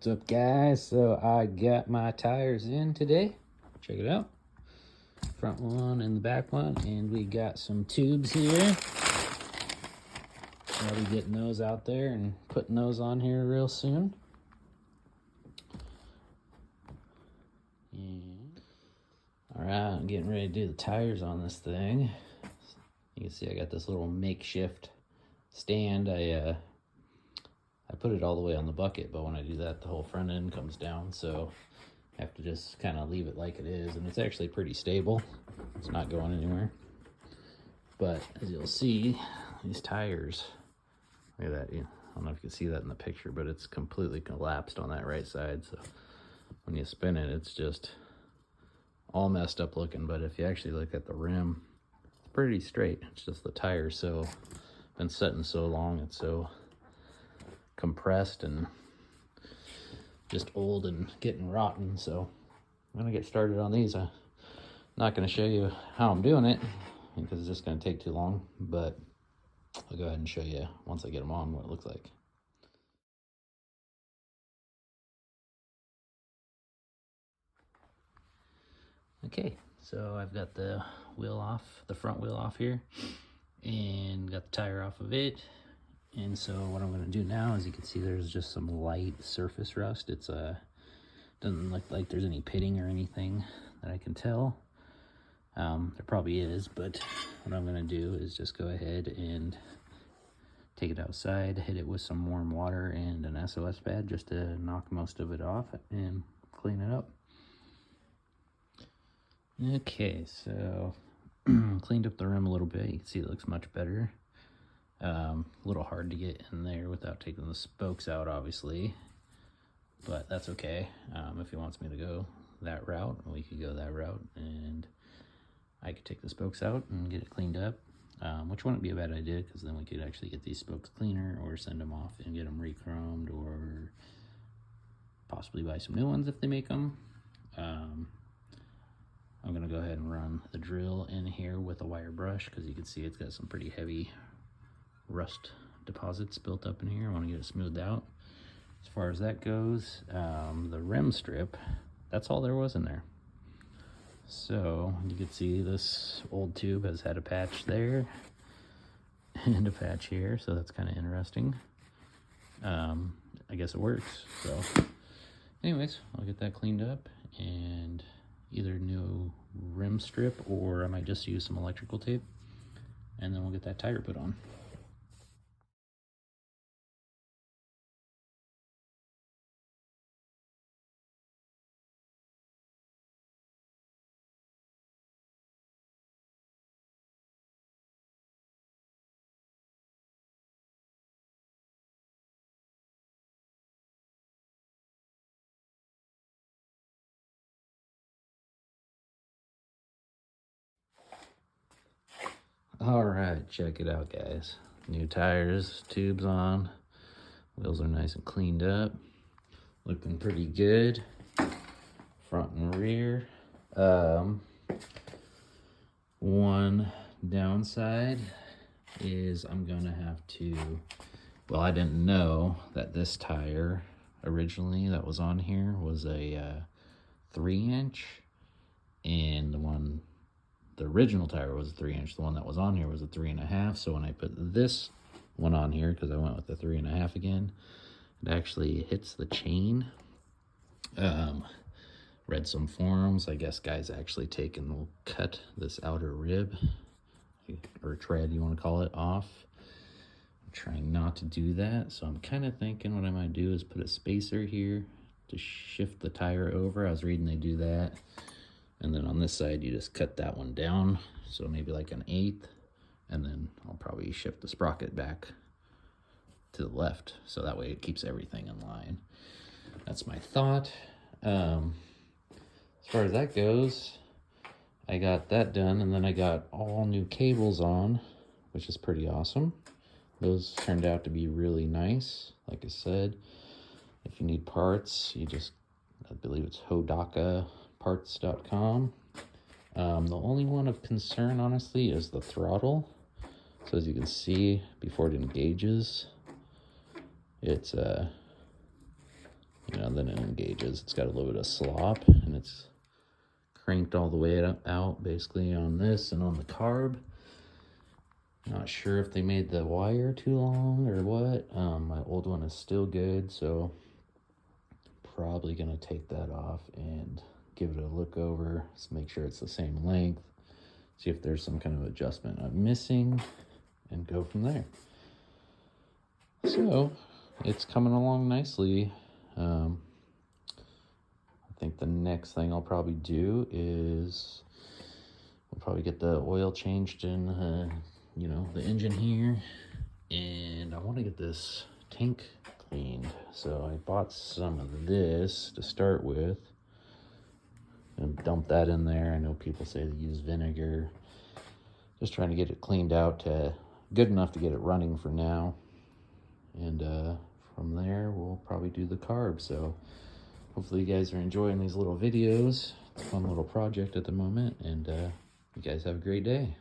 What's up, guys? So I got my tires in today. Check it out. Front one and the back one, and we got some tubes here. I'll be getting those out there and putting those on here real soon. All right, I'm getting ready to do the tires on this thing. You can see I got this little makeshift stand. I put it all the way on the bucket, but when I do that, the whole front end comes down, so I have to just kind of leave it like it is, and it's actually pretty stable. It's not going anywhere. But as you'll see, these tires, look at that. I don't know if you can see that in the picture, but it's completely collapsed on that right side, so when you spin it, it's just all messed up looking. But if you actually look at the rim, it's pretty straight. It's just the tires, so been sitting so long, it's so compressed and just old and getting rotten. So I'm gonna get started on these. I'm not gonna show you how I'm doing it because it's just gonna take too long, but I'll go ahead and show you once I get them on what it looks like. Okay, so I've got the wheel off, the front wheel off here, and got the tire off of it. And so what I'm going to do now, as you can see, there's just some light surface rust. It's doesn't look like there's any pitting or anything that I can tell. There probably is, but what I'm going to do is just go ahead and take it outside, hit it with some warm water and an SOS pad just to knock most of it off and clean it up. Okay, so cleaned up the rim a little bit. You can see it looks much better. A little hard to get in there without taking the spokes out, obviously, but that's okay. If he wants me to go that route, we could go that route, and I could take the spokes out and get it cleaned up, which wouldn't be a bad idea, because then we could actually get these spokes cleaner or send them off and get them re-chromed, or possibly buy some new ones if they make them. I'm going to go ahead and run the drill in here with a wire brush, because you can see it's got some pretty heavy rust deposits built up in here. I want to get it smoothed out. As far as that goes, the rim strip, that's all there was in there. So you can see this old tube has had a patch there and a patch here, so that's kind of interesting. I guess it works. So anyways, I'll get that cleaned up and either new rim strip, or I might just use some electrical tape, and then we'll get that tire put on. All right, check it out, guys. New tires, tubes on, wheels are nice and cleaned up, looking pretty good, front and rear. One downside is I'm gonna have to, well, I didn't know that this tire originally that was on here was a 3-inch, and the original tire was a 3-inch. The one that was on here was a 3.5. So when I put this one on here, because I went with the 3.5 again, it actually hits the chain. Read some forums. I guess guys actually take and will cut this outer rib, or tread, you want to call it, off. I'm trying not to do that. So I'm kind of thinking what I might do is put a spacer here to shift the tire over. I was reading they do that. And then on this side, you just cut that one down, so maybe like an 1/8, and then I'll probably shift the sprocket back to the left, so that way it keeps everything in line. That's my thought. As far as that goes, I got that done, and then I got all new cables on, which is pretty awesome. Those turned out to be really nice. Like I said, if you need parts, you just, I believe it's Hodaka parts.com. The only one of concern, honestly, is the throttle. So as you can see, before it engages, it's then it engages. It's got a little bit of slop, and it's cranked all the way out basically on this and on the carb. Not sure if they made the wire too long or what. My old one is still good, so probably gonna take that off and give it a look over, just make sure it's the same length, see if there's some kind of adjustment I'm missing, and go from there. So it's coming along nicely. I think the next thing I'll probably do is we'll probably get the oil changed in the engine here, and I want to get this tank cleaned. So I bought some of this to start with and dump that in there. I know people say they use vinegar. Just trying to get it cleaned out to good enough to get it running for now, and from there we'll probably do the carb. So hopefully you guys are enjoying these little videos. It's a fun little project at the moment, and you guys have a great day.